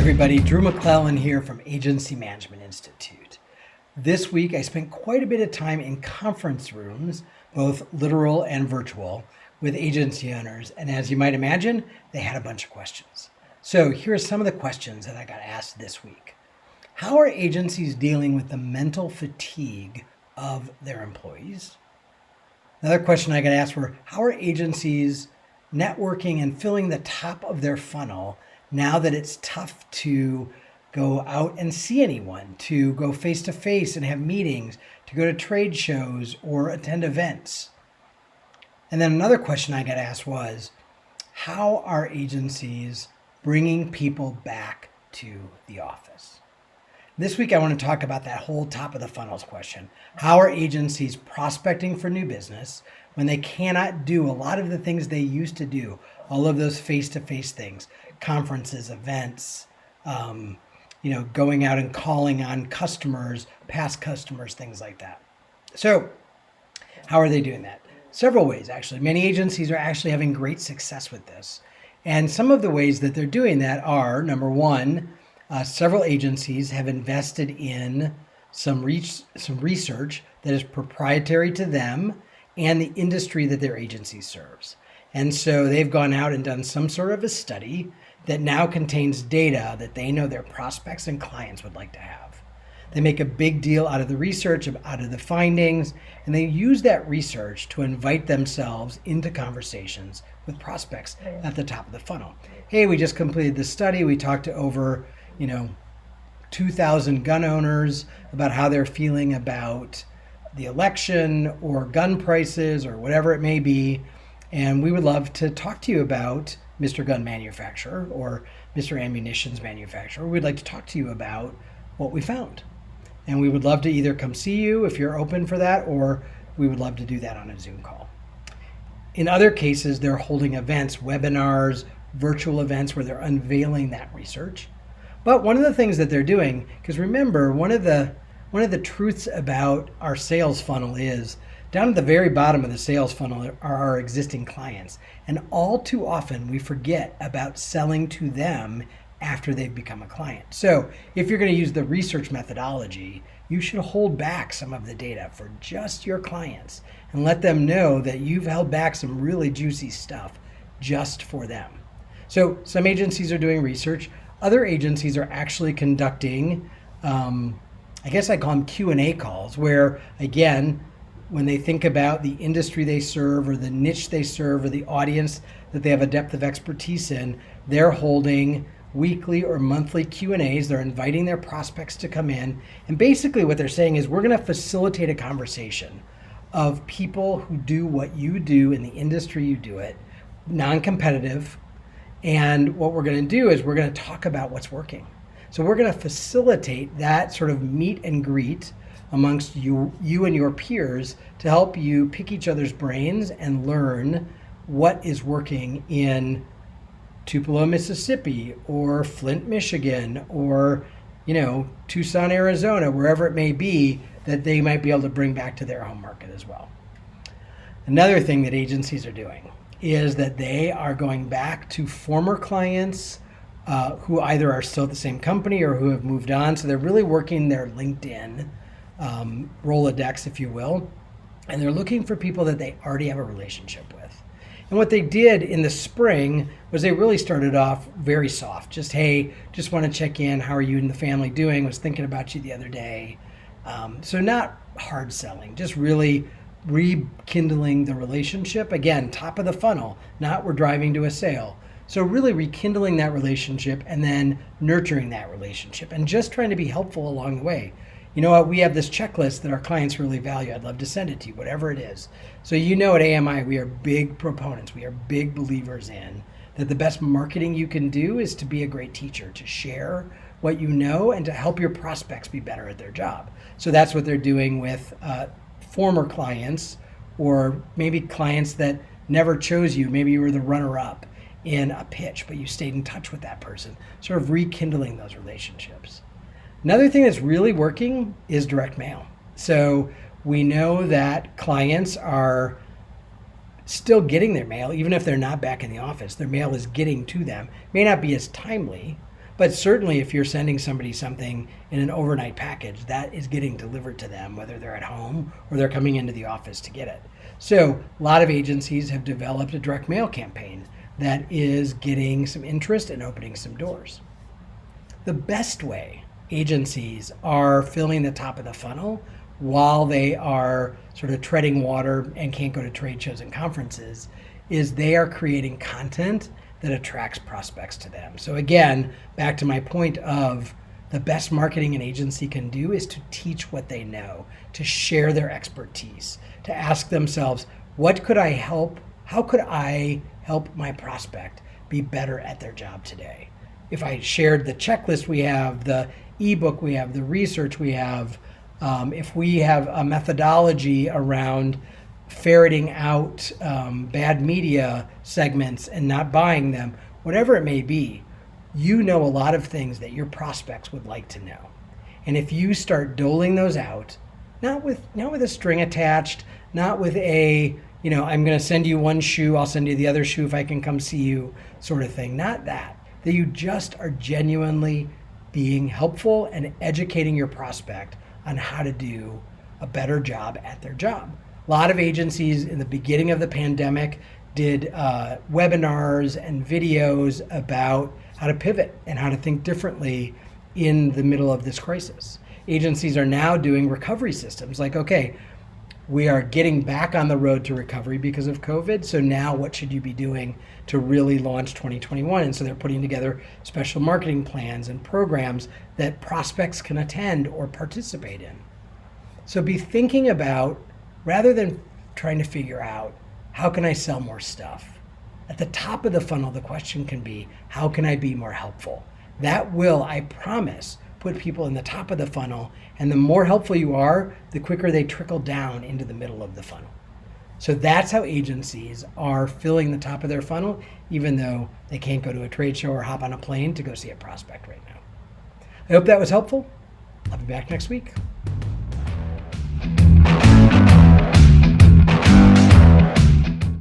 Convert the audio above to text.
everybody, Drew McLellan here from Agency Management Institute. This week I spent quite a bit of time in conference rooms, both literal and virtual, with agency owners, and as you might imagine, they had a bunch of questions. So here are some of the questions that I got asked this week. How are agencies dealing with the mental fatigue of their employees? Another question I got asked were, how are agencies networking and filling the top of their funnel now that it's tough to go out and see anyone, to go face to face and have meetings, to go to trade shows or attend events? And then another question I got asked was, how are agencies bringing people back to the office? This week I want to talk about that whole top of the funnels question. How are agencies prospecting for new business when they cannot do a lot of the things they used to do, all of those face-to-face things, conferences, events, going out and calling on customers, past customers, things like that. So how are they doing that? Several ways, actually. Many agencies are actually having great success with this. And some of the ways that they're doing that are, number one, several agencies have invested in some research that is proprietary to them and the industry that their agency serves. And so they've gone out and done some sort of a study that now contains data that they know their prospects and clients would like to have. They make a big deal out of the research, out of the findings, and they use that research to invite themselves into conversations with prospects at the top of the funnel. Hey, we just completed this study. We talked to over 2,000 gun owners about how they're feeling about the election or gun prices or whatever it may be. And we would love to talk to you about Mr. Gun Manufacturer or Mr. Ammunitions Manufacturer. We'd like to talk to you about what we found. And we would love to either come see you if you're open for that, or we would love to do that on a Zoom call. In other cases, they're holding events, webinars, virtual events where they're unveiling that research. But one of the things that they're doing, because remember, one of the truths about our sales funnel is down at the very bottom of the sales funnel are our existing clients. And all too often we forget about selling to them after they've become a client. So if you're going to use the research methodology, you should hold back some of the data for just your clients and let them know that you've held back some really juicy stuff just for them. So some agencies are doing research. Other agencies are actually conducting, I guess I call them Q&A calls, where again, when they think about the industry they serve or the niche they serve or the audience that they have a depth of expertise in, they're holding weekly or monthly Q&As. They're inviting their prospects to come in. And basically what they're saying is, we're going to facilitate a conversation of people who do what you do in the industry you do it, non-competitive. And what we're going to do is we're going to talk about what's working. So we're going to facilitate that sort of meet and greet amongst you and your peers to help you pick each other's brains and learn what is working in Tupelo, Mississippi, or Flint, Michigan, or Tucson, Arizona, wherever it may be, that they might be able to bring back to their home market as well. Another thing that agencies are doing is that they are going back to former clients who either are still at the same company or who have moved on. So they're really working their LinkedIn Rolodex, if you will, and they're looking for people that they already have a relationship with. And what they did in the spring was they really started off very soft. Just, hey, just want to check in. How are you and the family doing? Was thinking about you the other day. So not hard selling, just really rekindling the relationship. Again, top of the funnel, not we're driving to a sale. So really rekindling that relationship and then nurturing that relationship and just trying to be helpful along the way. You know what, we have this checklist that our clients really value. I'd love to send it to you, whatever it is. So at AMI, we are big proponents. We are big believers in that the best marketing you can do is to be a great teacher, to share what you know and to help your prospects be better at their job. So that's what they're doing with former clients, or maybe clients that never chose you. Maybe you were the runner-up in a pitch, but you stayed in touch with that person, sort of rekindling those relationships. Another thing that's really working is direct mail. So we know that clients are still getting their mail, even if they're not back in the office. Their mail is getting to them. May not be as timely, But certainly if you're sending somebody something in an overnight package, that is getting delivered to them, whether they're at home or they're coming into the office to get it. So a lot of agencies have developed a direct mail campaign that is getting some interest and opening some doors. The best way agencies are filling the top of the funnel while they are sort of treading water and can't go to trade shows and conferences is they are creating content that attracts prospects to them. So again, back to my point of the best marketing an agency can do is to teach what they know, to share their expertise, to ask themselves, what could I help? How could I help my prospect be better at their job today? If I shared the checklist we have, the ebook we have, the research we have, if we have a methodology around ferreting out bad media segments and not buying them, whatever it may be, you know a lot of things that your prospects would like to know. And if you start doling those out, not with a string attached, not with a, I'm going to send you one shoe, I'll send you the other shoe if I can come see you sort of thing. Not that you just are genuinely being helpful and educating your prospect on how to do a better job at their job. A lot of agencies in the beginning of the pandemic did webinars and videos about how to pivot and how to think differently in the middle of this crisis. Agencies are now doing recovery systems like, okay, we are getting back on the road to recovery because of COVID. So now what should you be doing to really launch 2021? And so they're putting together special marketing plans and programs that prospects can attend or participate in. So be thinking about, rather than trying to figure out, how can I sell more stuff? At the top of the funnel, the question can be, how can I be more helpful? That will, I promise, put people in the top of the funnel, and the more helpful you are, the quicker they trickle down into the middle of the funnel. So that's how agencies are filling the top of their funnel, even though they can't go to a trade show or hop on a plane to go see a prospect right now. I hope that was helpful. I'll be back next week.